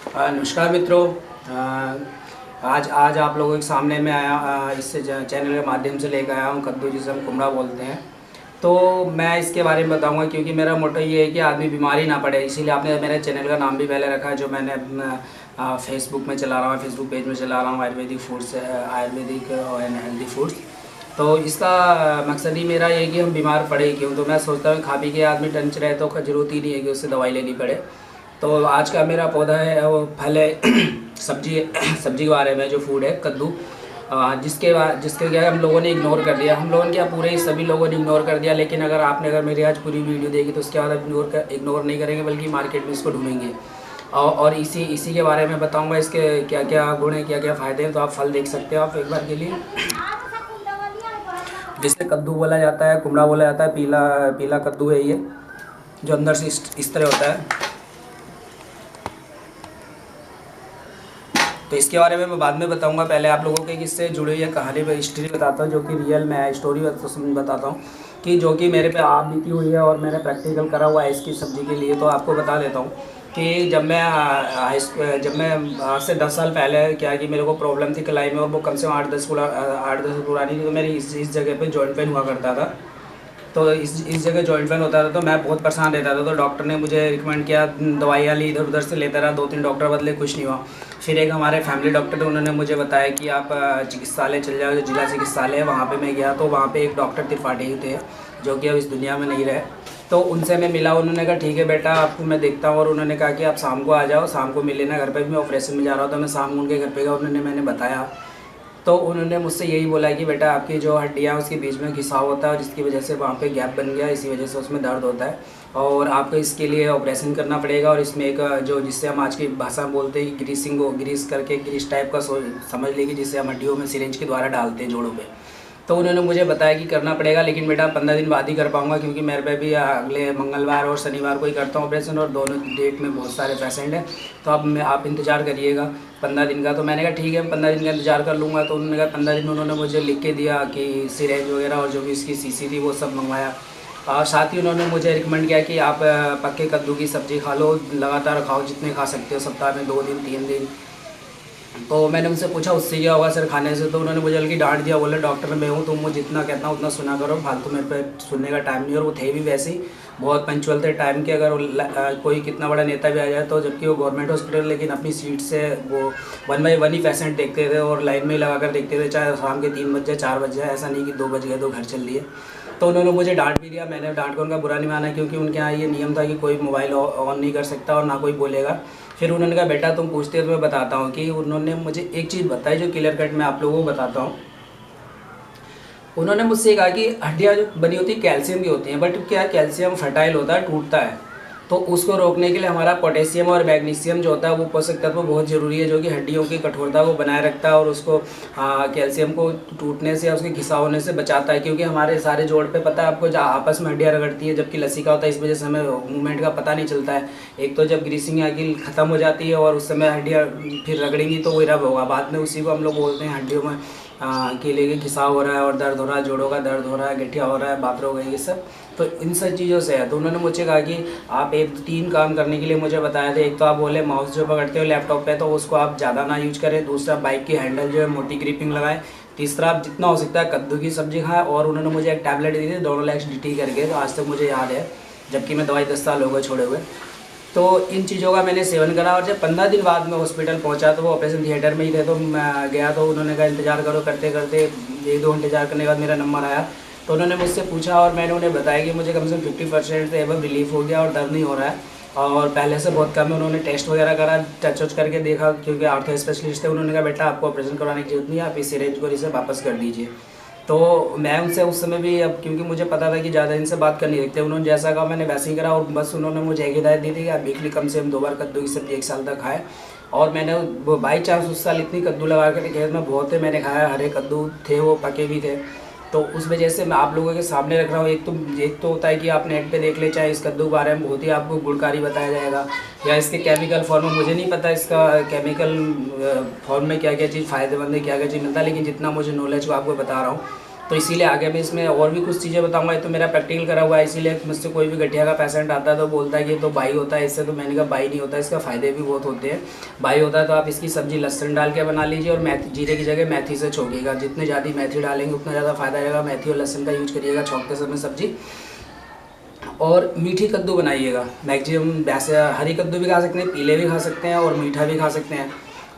नमस्कार मित्रों। आज आज आप लोगों के सामने मैं आया इस चैनल के माध्यम से लेकर आया हूँ कद्दू, जिसे हम कुमड़ा बोलते हैं। तो मैं इसके बारे में बताऊंगा क्योंकि मेरा मोटो ये है कि आदमी बीमारी ना पड़े, इसीलिए आपने मेरे चैनल का नाम भी पहले रखा है, जो मैंने फेसबुक में चला रहा हूँ, फेसबुक पेज में चला रहा हूँ, Ayurvedic foods, Ayurvedic and healthy foods. तो इसका मकसद ही मेरा ये है कि हम बीमार पड़े क्यों। तो मैं सोचता हूँ खा पी के आदमी टंच रहे तो ज़रूरत ही नहीं है कि उससे दवाई लेनी पड़े। तो आज का मेरा पौधा है, वो फल है सब्जी सब्जी के बारे में, जो फूड है कद्दू। जिसके क्या हम लोगों ने इग्नोर कर दिया, हम लोगों ने क्या पूरे सभी लोगों ने इग्नोर कर दिया। लेकिन अगर मेरी आज पूरी वीडियो देखी तो उसके बाद इग्नोर नहीं करेंगे, बल्कि मार्केट में इसको ढूंढेंगे। और इसी के बारे में बताऊंगा, इसके क्या क्या गुण हैं, क्या क्या फ़ायदे हैं। तो आप फल देख सकते हो आप एक बार के लिए। जिसे कद्दू बोला जाता है, कुमड़ा बोला जाता है, पीला पीला कद्दू है ये, जो अंदर से इस तरह होता है। तो इसके बारे में मैं बाद में बताऊंगा। पहले आप लोगों के इससे जुड़ी हुई कहानी पर हिस्ट्री बताता हूँ, जो कि रियल में है। स्टोरी बताता हूँ कि जो कि मेरे पे आप बीती हुई है और मैंने प्रैक्टिकल करा हुआ है इसकी सब्ज़ी के लिए। तो आपको बता देता हूँ कि जब मैं आज से 10 साल पहले क्या कि मेरे को प्रॉब्लम थी कलाई में, और वो कम से कम 8-10 पुरानी थी। तो मेरी इस जगह पर जॉइंट पेन हुआ करता था। तो इस जगह जॉइंट पेन होता था, तो मैं बहुत परेशान रहता था। तो डॉक्टर ने मुझे रिकमेंड किया, दवाइयाँ ली, इधर उधर से लेता रहा, 2-3 डॉक्टर बदले, कुछ नहीं हुआ। फिर एक हमारे फैमिली डॉक्टर थे, उन्होंने मुझे बताया कि आप चिकित्सालय चल जाओ, जो जिला चिकित्सालय है वहाँ पे मैं गया। तो वहाँ पे एक डॉक्टर त्रिपाठी थे, जो कि अब इस दुनिया में नहीं रहे। तो उनसे मैं मिला, उन्होंने कहा ठीक है बेटा, आपको मैं देखता हूँ। और उन्होंने कहा कि आप शाम को आ जाओ, शाम को मिल लेना घर पर भी, मैं ऑपरेशन में जा रहा हूँ। तो मैं शाम को उनके घर पर गया, मैंने बताया। तो उन्होंने मुझसे यही बोला कि बेटा आपकी जो हड्डियाँ उसके बीच में घिसाव होता है, और जिसकी वजह से वहाँ पे गैप बन गया, इसी वजह से उसमें दर्द होता है, और आपको इसके लिए ऑपरेशन करना पड़ेगा। और इसमें एक जो जिससे हम आज की भाषा में बोलते हैं ग्रीसिंग, हो ग्रीस करके ग्रीस टाइप का समझ लीजिए, जिससे हम हड्डियों में सिरिंज के द्वारा डालते हैं जोड़ों पे। तो उन्होंने मुझे बताया कि करना पड़ेगा, लेकिन बेटा 15 दिन बाद ही कर पाऊँगा, क्योंकि मेरे पे भी अगले मंगलवार और शनिवार को ही करता हूँ ऑपरेशन, और दोनों डेट में बहुत सारे पेशेंट हैं। तो अब आप इंतज़ार करिएगा 15 दिन का। तो मैंने कहा ठीक है, 15 दिन का इंतज़ार कर लूँगा। तो उन्होंने कहा 15 दिन, उन्होंने मुझे लिख के दिया कि सिरेंज वगैरह और जो भी इसकी शीशी थी वो सब मंगवाया। और साथ ही उन्होंने मुझे रिकमेंड किया कि आप पक्के कद्दू की सब्ज़ी खा लो, लगातार खाओ, जितने खा सकते हो, सप्ताह में 2 दिन 3 दिन। तो मैंने उनसे पूछा उससे क्या होगा सर खाने से। तो उन्होंने मुझे बल्कि डांट दिया, बोले डॉक्टर मैं हूँ, तुम मुझे जितना कहता हूँ उतना सुना करो, फालतू मेरे पे सुनने का टाइम नहीं। और वो थे भी वैसे ही बहुत पंचुअल थे टाइम के। अगर कोई कितना बड़ा नेता भी आ जाए, तो जबकि वो गवर्नमेंट हॉस्पिटल, लेकिन अपनी सीट से वो 1 बाई 1 ही पेशेंट देखते थे, और लाइन में ही लगा कर देखते थे, चाहे शाम के 3 बज जाए 4 बज जाए, ऐसा नहीं कि 2 बज गए तो घर चल दिए। तो उन्होंने मुझे डांट भी दिया, मैंने डांट कर उनका बुरा नहीं माना, क्योंकि उनके यहाँ ये नियम था कि कोई मोबाइल ऑन नहीं कर सकता और ना कोई बोलेगा। फिर उन्होंने कहा बेटा तुम पूछते हो तो मैं बताता हूँ। कि उन्होंने मुझे एक चीज़ बताई जो क्लियर कट मैं आप लोगों को बताता हूँ। उन्होंने मुझसे कहा कि हड्डियाँ जो बनी होती है कैल्शियम की होती हैं, बट क्या कैल्शियम फर्टाइल होता है, टूटता है। तो उसको रोकने के लिए हमारा पोटेशियम और मैग्नीशियम जो होता है, वो पोषक तत्व बहुत ज़रूरी है, जो कि हड्डियों की कठोरता को बनाए रखता है, और उसको कैल्शियम को टूटने से या उसके घिसाव होने से बचाता है। क्योंकि हमारे सारे जोड़ पे पता है आपको, आपस में हड्डियाँ रगड़ती है, जबकि लसीका होता है, इस वजह से हमें मूवमेंट का पता नहीं चलता है। एक तो जब ग्रीसिंग आगे ख़त्म हो जाती है और उस समय हड्डियाँ फिर रगड़ेंगी तो वही रब होगा, बाद में उसी को हम लोग बोलते हैं हड्डियों में केले के घिसाव हो रहा है, और दर्द हो रहा है, जोड़ों का दर्द हो रहा है, गठिया हो रहा है, बात हो गई, ये सब। तो इन सब चीज़ों से है। तो उन्होंने मुझे कहा कि आप 1-3 काम करने के लिए मुझे बताए थे। एक तो आप बोले माउस जो पकड़ते हो लैपटॉप पे, तो उसको आप ज़्यादा ना यूज करें। दूसरा बाइक की हैंडल जो है मोटी ग्रिपिंग लगाएं। तीसरा आप जितना हो सकता है कद्दू की सब्जी खाएं। और उन्होंने मुझे एक टैबलेट दी थी डोनोलैक्स DT करके, तो आज तक मुझे याद है, जबकि मैं दवाई 10 साल हो गए छोड़े हुए। तो इन चीज़ों का मैंने सेवन करा। और जब 15 दिन बाद मैं हॉस्पिटल पहुंचा, तो वो ऑपरेशन थिएटर में ही थे। तो मैं गया, तो उन्होंने कहा इंतज़ार करो। करते करते 1-2 घंटे इंतजार करने के बाद मेरा नंबर आया। तो उन्होंने मुझसे पूछा, और मैंने उन्हें बताया कि मुझे कम से कम 50% से एबव रिलीफ हो गया और दर्द नहीं हो रहा है, और पहले से बहुत कम है। उन्होंने टेस्ट वगैरह करा, टच वच करके देखा, क्योंकि आर्थो स्पेशलिस्ट थे। उन्होंने कहा बेटा आपको ऑपरेशन करवाने की जरूरत नहीं है, आप इस सिरिंज को इसे वापस कर दीजिए। तो मैं उनसे उस समय भी, अब क्योंकि मुझे पता था कि ज़्यादा इनसे बात करनी रखते, उन्होंने जैसा कहा मैंने वैसे ही करा। और बस उन्होंने मुझे एक हिदायत दी थी कि आप वीकली कम से कम 2 बार कद्दू की सब्जी 1 साल तक खाएँ। और मैंने वो बाई चांस उस साल इतनी कद्दू लगा के खेत में बहुत थे, मैंने खाया। हरे कद्दू थे, वो पके भी थे। तो उस वजह से मैं आप लोगों के सामने रख रहा हूँ। एक तो होता है कि आप नेट पे देख ले, चाहे इस कद्दू के बारे में बहुत ही आपको गुणकारी बताया जाएगा, या इसके केमिकल फॉर्म में मुझे नहीं पता इसका केमिकल फॉर्म में क्या क्या चीज़ फ़ायदेमंद है, क्या क्या चीज़ मिलता है, लेकिन जितना मुझे नॉलेज को आपको बता रहा हूँ। तो इसीलिए आगे मैं इसमें और भी कुछ चीज़ें बताऊंगा। तो मेरा प्रैक्टिकल करा हुआ है, इसीलिए मुझसे कोई भी गठिया का पेशेंट आता है तो बोलता है कि तो भाई होता है इससे, तो मैंने कहा भाई नहीं होता, इसका फ़ायदे भी बहुत होते हैं। भाई होता है तो आप इसकी सब्ज़ी लहसुन डाल के बना लीजिए और मेथी, जीरे की जगह मेथी से छोड़िएगा। जितने ज़्यादा मेथी डालेंगे उतना ज़्यादा फ़ायदा रहेगा। मेथी और लहसुन का यूज करिएगा छोंकते समय सब्ज़ी। और मीठी कद्दू बनाइएगा मैक्सिमम। वैसे हरी कद्दू भी खा सकते हैं, पीले भी खा सकते हैं और मीठा भी खा सकते हैं।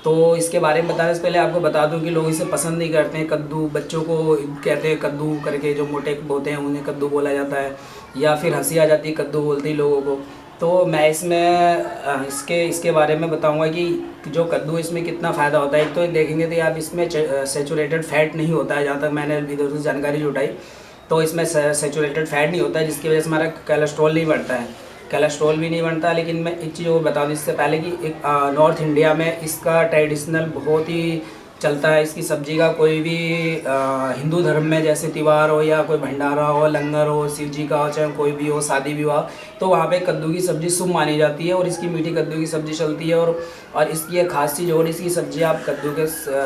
तो इसके बारे में बताने से पहले आपको बता दूं कि लोग इसे पसंद नहीं करते हैं कद्दू। बच्चों को कहते हैं कद्दू करके, जो मोटे होते हैं उन्हें कद्दू बोला जाता है, या फिर हंसी आ जाती है कद्दू बोलते ही लोगों को। तो मैं इसमें इसके बारे में बताऊंगा कि जो कद्दू इसमें कितना फ़ायदा होता है। एक तो देखेंगे तो आप इसमें सेचुरेटेड फैट नहीं होता है, जहाँ तक मैंने इधर से जानकारी जुटाई तो इसमें सेचुरेटेड फैट नहीं होता है, जिसकी वजह से हमारा कोलेस्ट्रॉल नहीं बढ़ता है, कोलेस्ट्रॉल भी नहीं बनता। लेकिन मैं एक चीज़ और बता दूँ इससे पहले कि एक नॉर्थ इंडिया में इसका ट्रेडिशनल बहुत ही चलता है इसकी सब्ज़ी का। कोई भी हिंदू धर्म में जैसे त्यौहार हो या कोई भंडारा हो, लंगर हो, शिव जी का हो, चाहे कोई भी हो, शादी विवाह, तो वहाँ पे कद्दू की सब्ज़ी शुभ मानी जाती है और इसकी मीठी कद्दू की सब्ज़ी चलती है। और इसकी एक खास चीज़ और, इसकी सब्ज़ी आप कद्दू के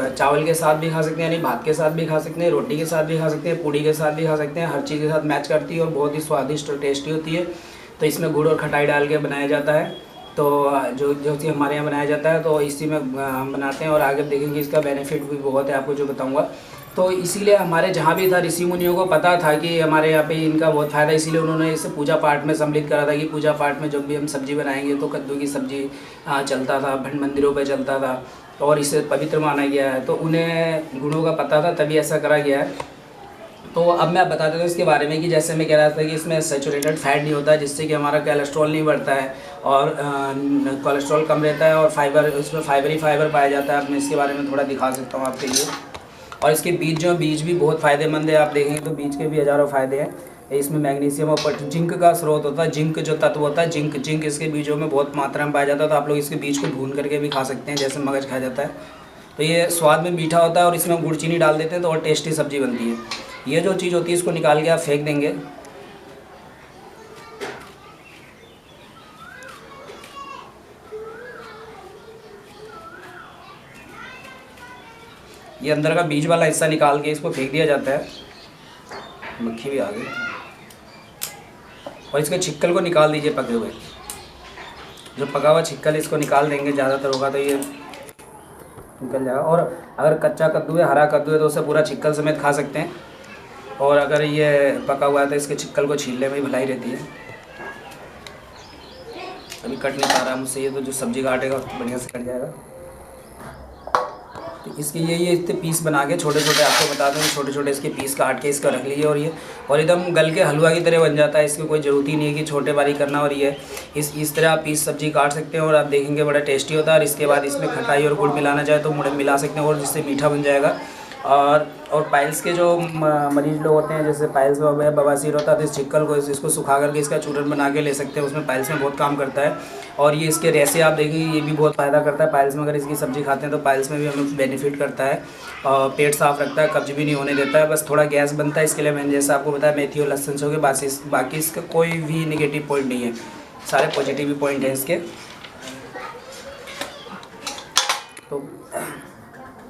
चावल के साथ भी खा सकते हैं, यानी भात के साथ भी खा सकते हैं, रोटी के साथ भी खा सकते हैं, पूड़ी के साथ भी खा सकते हैं। हर चीज़ के साथ मैच करती है और बहुत ही स्वादिष्ट और टेस्टी होती है। तो इसमें गुड़ और खटाई डाल के बनाया जाता है। तो जो चीज़ हमारे यहाँ बनाया जाता है तो इसी में हम बनाते हैं और आगे देखेंगे इसका बेनिफिट भी बहुत है, आपको जो बताऊँगा। तो इसीलिए हमारे जहाँ भी था ऋषि मुनियों को पता था कि हमारे यहाँ पे इनका बहुत फ़ायदा, इसीलिए उन्होंने इसे पूजा पाठ में सम्मिलित करा था कि पूजा पाठ में जब भी हम सब्ज़ी बनाएंगे तो कद्दू की सब्ज़ी चलता था, भंड मंदिरों पे चलता था और इसे पवित्र माना गया है। तो उन्हें गुणों का पता था तभी ऐसा करा गया है। तो अब मैं बता देता हूँ इसके बारे में कि जैसे मैं कह रहा था कि इसमें सैचुरेटेड फैट नहीं होता है, जिससे कि हमारा कोलेस्ट्रॉल नहीं बढ़ता है और कोलेस्ट्रॉल कम रहता है और फाइबर, इसमें फाइबर पाया जाता है। अब मैं इसके बारे में थोड़ा दिखा सकता हूँ आपके लिए। और इसके बीज भी बहुत फ़ायदेमंद है। आप देखेंगे तो बीज के भी हज़ारों फ़ायदे हैं। इसमें मैग्नीशियम और जिंक का स्रोत होता है। जिंक जो तत्व होता है, जिंक इसके बीजों में बहुत मात्रा में पाया जाता है। तो आप लोग इसके बीज को भून करके भी खा सकते हैं, जैसे मगज खाया जाता है। तो ये स्वाद में मीठा होता है और इसमें गुड़ चीनी डाल देते हैं तो और टेस्टी सब्ज़ी बनती है। ये जो चीज़ होती है इसको निकाल के आप फेंक देंगे। ये अंदर का बीज वाला हिस्सा निकाल के इसको फेंक दिया जाता है। मक्खी भी आ गई। और इसके छिक्कल को निकाल दीजिए, पके हुए जो पका हुआ छिक्कल इसको निकाल देंगे, ज़्यादातर होगा तो ये निकल जाएगा। और अगर कच्चा कद्दू है, हरा कद्दू है तो उसे पूरा छिक्कल समेत खा सकते हैं। और अगर ये पका हुआ है तो इसके छिक्कल को छीलने में भलाई रहती है। अभी कट नहीं पा रहा मुझसे ये, तो जो सब्जी काटेगा बढ़िया से कट जाएगा। तो इसके ये इतने पीस बना के छोटे छोटे, आपको बता दूँ, छोटे छोटे इसके पीस काट के इसका रख लीजिए। और एकदम गल के हलवा की तरह बन जाता है। इसकी कोई ज़रूरत ही नहीं है कि छोटे बारीक करना। और ये इस तरह आप पीस सब्जी काट सकते हैं और आप देखेंगे बड़ा टेस्टी होता है। और इसके बाद इसमें खटाई और गुड़ मिलाना चाहे तो मिला सकते हैं और जिससे मीठा बन जाएगा। और पाइल्स के जो मरीज लोग होते हैं, जैसे पाइल्स में बवासीर होता है, तो इस छिक्कल को इसको सुखा करके इसका चूरन बना के ले सकते हैं। उसमें पाइल्स में बहुत काम करता है। और ये इसके रेशे आप देखिए, ये भी बहुत फ़ायदा करता है पाइल्स में। अगर इसकी सब्ज़ी खाते हैं तो पाइल्स में भी हमें बेनिफिट करता है। और पेट साफ़ रखता है, कब्ज भी नहीं होने देता है। बस थोड़ा गैस बनता है, इसके लिए मैंने जैसा आपको बताया मेथी और लहसुन से हो गए। बाकी इसका कोई भी निगेटिव पॉइंट नहीं है, सारे पॉजिटिव ही पॉइंट हैं इसके। तो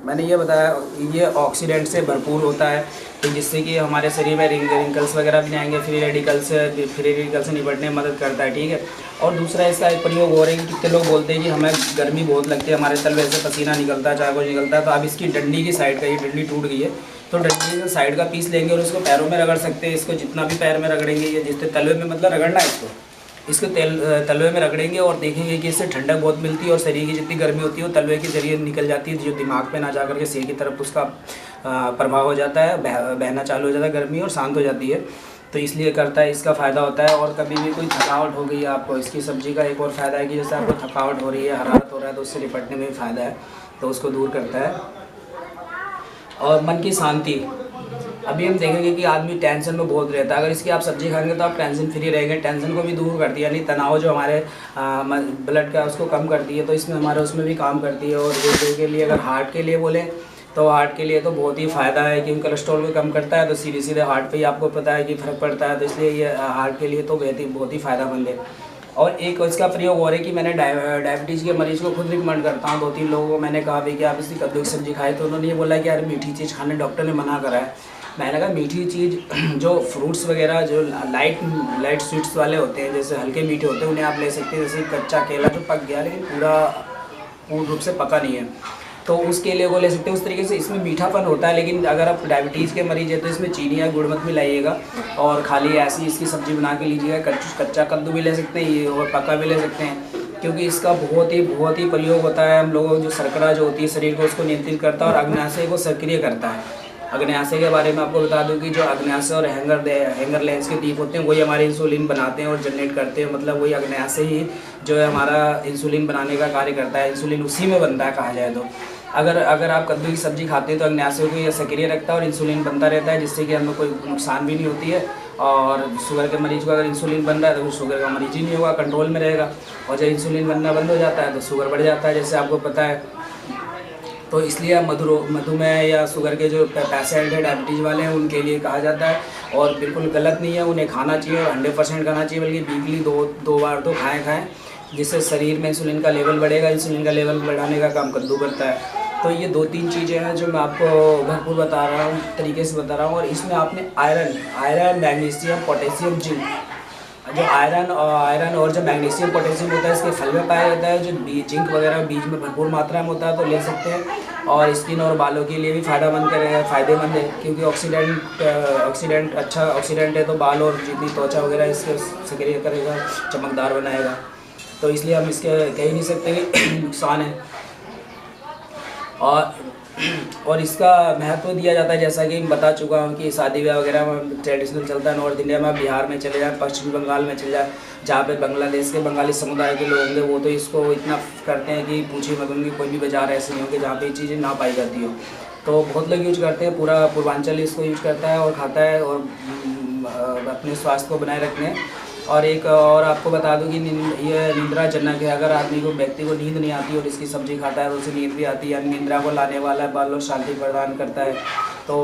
मैंने ये बताया, ये ऑक्सीडेंट से भरपूर होता है, तो जिससे कि हमारे शरीर में रिंकल्स वगैरह भी नहीं आएंगे। फ्री रेडिकल से निपटने में मदद करता है, ठीक है। और दूसरा इसका एक प्रयोग हो रहा है कि कितने लोग बोलते हैं कि हमें गर्मी बहुत लगती है, हमारे तलवे से पसीना निकलता है, चाहे कुछ निकलता है। तो आप इसकी डंडी की साइड का, ये डंडी टूट गई है तो डंडी की साइड का पीस लेंगे और उसको पैरों में रगड़ सकते हैं। इसको जितना भी पैर में रगड़ेंगे, ये जिससे तलवे में मतलब रगड़ना है इसको तलवे में रगड़ेंगे और देखेंगे कि इससे ठंडक बहुत मिलती है और शरीर की जितनी गर्मी होती है वो तलवे के जरिए निकल जाती है, जो दिमाग पे ना जा करके सिर की तरफ उसका प्रभाव हो जाता है, बहना चालू हो जाता है गर्मी और शांत हो जाती है। तो इसलिए करता है, इसका फ़ायदा होता है। और कभी भी कोई थकावट हो गई है आपको, इसकी सब्ज़ी का एक और फ़ायदा है कि जैसे आपको थकावट हो रही है, हरारत हो रहा है, तो उससे निपटने में भी फ़ायदा है, तो उसको दूर करता है। और मन की शांति, अभी हम देखेंगे कि आदमी टेंशन में बहुत रहता है। अगर इसकी आप सब्जी खाएंगे तो आप टेंशन फ्री रहेंगे। टेंशन को भी दूर करती है, यानी तनाव जो हमारे ब्लड का उसको कम करती है, तो इसमें हमारे उसमें भी काम करती है। और हृदय के लिए, अगर हार्ट के लिए बोलें तो हार्ट के लिए तो बहुत ही फ़ायदा है, क्योंकि कोलेस्ट्रॉल को कम करता है। तो सीधे हार्ट पे ही आपको पता है कि फ़र्क पड़ता है, तो इसलिए ये हार्ट के लिए तो बहुत ही फ़ायदेमंद है। और एक इसका प्रयोग हो रहा है कि मैंने डायबिटीज़ के मरीज़ को खुद रिकमेंड करता हूँ। 2-3 लोगों को मैंने कहा भी कि आप इसकी कद्दू की सब्ज़ी खाए, तो उन्होंने ये बोला कि यार मीठी चीज़ खाने डॉक्टर ने मना करा है। मैंने कहा मीठी चीज़ जो फ्रूट्स वगैरह जो लाइट स्वीट्स वाले होते हैं, जैसे हल्के मीठे होते हैं, उन्हें आप ले सकते हैं। जैसे कच्चा केला जो पक गया लेकिन पूर्ण रूप से पका नहीं है, तो उस केले को ले सकते हैं। उस तरीके से इसमें मीठापन होता है, लेकिन अगर आप डायबिटीज़ के मरीज हैं तो इसमें चीनी या गुड़ मत मिलाइएगा और खाली ऐसी इसकी सब्ज़ी बना के लीजिएगा। कच्चा कद्दू भी ले सकते हैं ये, और पका भी ले सकते हैं, क्योंकि इसका बहुत ही प्रयोग होता है। हम लोगों जो शर्करा जो होती है शरीर को, उसको नियंत्रित करता है और अग्न्याशय को सक्रिय करता है। अग्न्याशय के बारे में आपको बता दूं कि जो अग्न्याशय और हैंगर लेंस के द्वीप होते हैं वही हमारे इंसुलिन बनाते हैं और जनरेट करते हैं। मतलब वही अग्न्याशय ही जो है हमारा इंसुलिन बनाने का कार्य करता है। इंसुलिन उसी में बनता है कहा जाए तो। अगर आप कद्दू की सब्ज़ी खाते हैं तो अग्न्याशय को यह सक्रिय रखता है और इंसुलिन बनता रहता है, जिससे कि हमें कोई नुकसान भी नहीं होती है। और शुगर के मरीज़ को अगर इंसुलिन बन रहा है तो शुगर का मरीज ही नहीं होगा, कंट्रोल में रहेगा। और जब इंसुलिन बनना बंद हो जाता है तो शुगर बढ़ जाता है, जैसे आपको पता है। तो इसलिए मधुमेह या शुगर के जो पेशेंट है, डायबिटीज़ वाले हैं, उनके लिए कहा जाता है और बिल्कुल गलत नहीं है, उन्हें खाना चाहिए और 100% खाना चाहिए, बल्कि वीकली दो बार तो खाएं, जिससे शरीर में इंसुलिन का लेवल बढ़ेगा। इंसुलिन का लेवल बढ़ाने का काम कद्दू करता है। तो ये 2-3 चीज़ें हैं जो मैं आपको भरपूर बता रहा हूँ, तरीके से बता रहा हूँ। और इसमें आपने आयरन, मैग्नीशियम, पोटेशियम, जिंक, जो आयरन और जो मैग्नीशियम पोटेशियम होता है इसके फल में पाया जाता है। जो जिंक वगैरह बीज में भरपूर मात्रा में होता है, तो ले सकते हैं। और स्किन और बालों के लिए भी फ़ायदेमंद है, क्योंकि ऑक्सीडेंट अच्छा ऑक्सीडेंट है, तो बाल और जितनी त्वचा वगैरह इसके सक्रिय करेगा, चमकदार बनाएगा। तो इसलिए हम इसके कह ही नहीं सकते कि नुकसान है। और इसका महत्व दिया जाता है, जैसा कि मैं बता चुका हूँ कि शादी ब्याह वगैरह में ट्रेडिशनल चलता है। नॉर्थ इंडिया में, बिहार में चले जाए, पश्चिमी बंगाल में चले जाए, जहाँ पे बांग्लादेश के बंगाली समुदाय के लोग होंगे, वो तो इसको इतना करते हैं कि पूछिए मत। उनकी कोई भी बाजार ऐसे नहीं होंगे जहाँ पे ये चीज़ें ना पाई जाती हो। तो बहुत लोग यूज करते हैं, पूरा पूर्वांचल इसको यूज करता है और खाता है, और अपने स्वास्थ्य को बनाए रखने। और आपको बता दूं कि ये निद्राजनक है। अगर व्यक्ति को नींद नहीं आती और इसकी सब्ज़ी खाता है तो उसे नींद भी आती है। निद्रा को लाने वाला बल और शांति प्रदान करता है, तो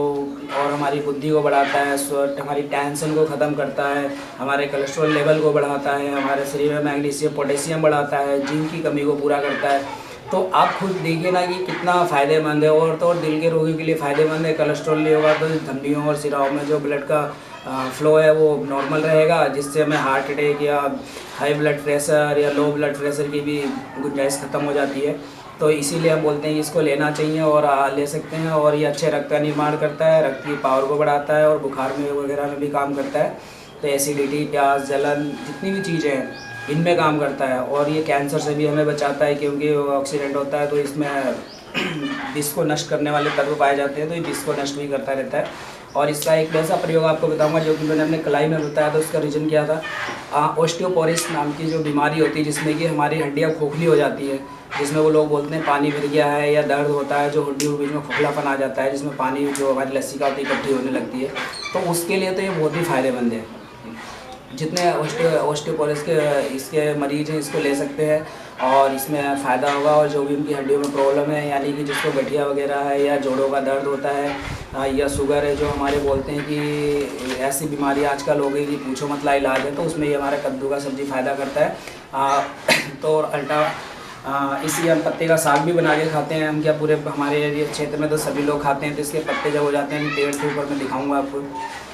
और हमारी बुद्धि को बढ़ाता है, हमारी टेंशन को ख़त्म करता है, हमारे कोलेस्ट्रॉल लेवल को बढ़ाता है, हमारे शरीर में मैग्नीशियम पोटेशियम बढ़ाता है, जिंक की कमी को पूरा करता है। तो आप खुद देखिए ना कि कितना फ़ायदेमंद है। और तो और दिल के रोगियों के लिए फ़ायदेमंद है। कोलेस्ट्रॉल नहीं होगा तो धमनियों और सिराओं में जो ब्लड का फ्लो है वो नॉर्मल रहेगा, जिससे हमें हार्ट अटैक या हाई ब्लड प्रेशर या लो ब्लड प्रेशर की भी गुंजाइश ख़त्म हो जाती है। तो इसीलिए हम बोलते हैं कि इसको लेना चाहिए और ले सकते हैं। और ये अच्छे रक्त का निर्माण करता है, रक्त की पावर को बढ़ाता है और बुखार में वगैरह में भी काम करता है। तो एसिडिटी, प्यास, जलन, जितनी भी चीज़ें हैं इनमें काम करता है। और ये कैंसर से भी हमें बचाता है, क्योंकि ऑक्सीडेंट होता है तो इसमें विष को नष्ट करने वाले तत्व पाए जाते हैं, तो ये विष को नष्ट भी करता रहता है। और इसका एक वैसा प्रयोग आपको बताऊंगा जो कि मैंने अपने कलाई में बताया था। उसका रीज़न क्या था, ऑस्टियोपोरोसिस नाम की जो बीमारी होती है, जिसमें कि हमारी हड्डियाँ खोखली हो जाती है, जिसमें वो लोग बोलते हैं पानी भर गया है, या दर्द होता है जो हड्डियों के बीच में खोखलापन आ जाता है, जिसमें पानी जो हमारी लस्सी का होती है इकट्ठी होने लगती है। तो उसके लिए तो ये बहुत ही फ़ायदेमंद है। जितने ऑस्टियोपोरोसिस के इसके मरीज हैं इसको ले सकते हैं और इसमें फ़ायदा होगा। और जो भी उनकी हड्डियों में प्रॉब्लम है, यानी कि जिसको गठिया वगैरह है या जोड़ों का दर्द होता है या शुगर है, जो हमारे बोलते हैं कि ऐसी बीमारी आजकल हो गई कि पूछो मतला इलाज है, तो उसमें ये हमारा कद्दू का सब्ज़ी फ़ायदा करता है। तो इसी हम पत्ते का साग भी बना के खाते हैं। हम क्या पूरे हमारे एरिया क्षेत्र में तो सभी लोग खाते हैं। तो इसके पत्ते जब हो जाते हैं पेड़ के ऊपर, मैं दिखाऊंगा आपको,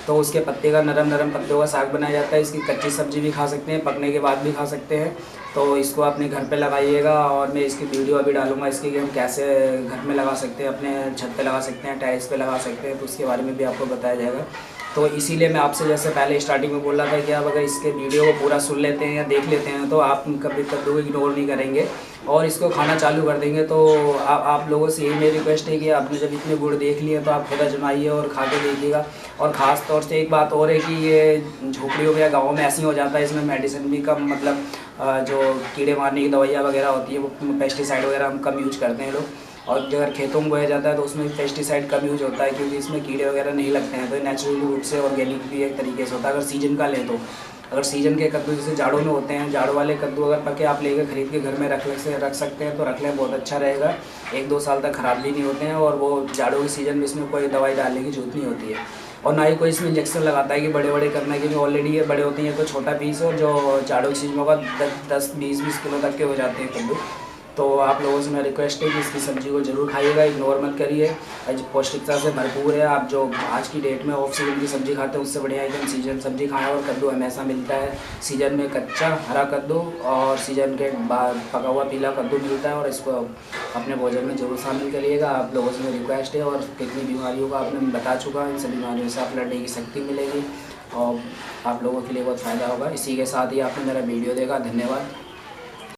तो उसके पत्ते का नरम पत्तों का साग बनाया जाता है। इसकी कच्ची सब्ज़ी भी खा सकते हैं, पकने के बाद भी खा सकते हैं। तो इसको अपने घर पे लगाइएगा, और मैं इसकी वीडियो अभी डालूंगा इसकी कि हम कैसे घर में लगा सकते हैं, अपने छत पे लगा सकते हैं, टेरेस पे लगा सकते हैं, तो उसके बारे में भी आपको बताया जाएगा। तो इसीलिए मैं आपसे जैसे पहले स्टार्टिंग में बोल रहा था कि आप अगर इसके वीडियो को पूरा सुन लेते हैं या देख लेते हैं तो आप कभी कद्दू को इग्नोर नहीं करेंगे और इसको खाना चालू कर देंगे। तो आप लोगों से यही मेरी रिक्वेस्ट है कि आपने जब इतने गुड़ देख लिए तो आप खुद आजमाइए और खा के देखिएगा। और ख़ास तौर से एक बात और है कि ये झोपड़ियों में या गाँव में ऐसे ही हो जाता है, इसमें मेडिसिन भी कम, मतलब जो कीड़े मारने की दवाइयाँ वगैरह होती है वो पेस्टिसाइड वगैरह हम कम यूज करते हैं लोग। और अगर खेतों में बोया जाता है तो उसमें पेस्टिसाइड कम यूज होता है, क्योंकि इसमें कीड़े वगैरह नहीं लगते हैं। तो नेचुरल रूप से ऑर्गेनिक भी एक तरीके से होता है। अगर सीजन का लें तो अगर सीजन के कद्दू जैसे जाड़ों में होते हैं, जाड़ों वाले कद्दू अगर पके आप लेकर खरीद के घर में रख सकते हैं तो रख लें, बहुत अच्छा रहेगा। 1-2 साल तक ख़राब भी नहीं होते हैं। और वो जाड़ों के सीज़न में इसमें कोई दवाई डालने की जरूरत नहीं होती है, और ना ही कोई इसमें इंजेक्शन लगाता है कि बड़े करने के। जो ऑलरेडी ये बड़े होते हैं तो छोटा पीस, और जो जाड़ों की सीजन होगा 10-20 किलो तक के हो जाते हैं कद्दू। तो आप लोगों से मेरा रिक्वेस्ट है कि इसकी सब्ज़ी को ज़रूर खाइएगा, इग्नोर मत करिए। पौष्टिकता से भरपूर है। आप जो आज की डेट में ऑफ सीजन की सब्ज़ी खाते हैं उससे बढ़िया एकदम सीजन सब्ज़ी खाएँ। और कद्दू हमेशा मिलता है सीजन में, कच्चा हरा कद्दू और सीजन के बाद पका हुआ पीला कद्दू मिलता है, और इसको अपने भोजन में ज़रूर शामिल करिएगा। आप लोगों से मेरी रिक्वेस्ट है। और कितनी बीमारियों का आपने बता चुका, इन सभी बीमारियों से आप लड़ने की शक्ति मिलेगी और आप लोगों के लिए बहुत फ़ायदा होगा। इसी के साथ ही आपने मेरा वीडियो देखा, धन्यवाद।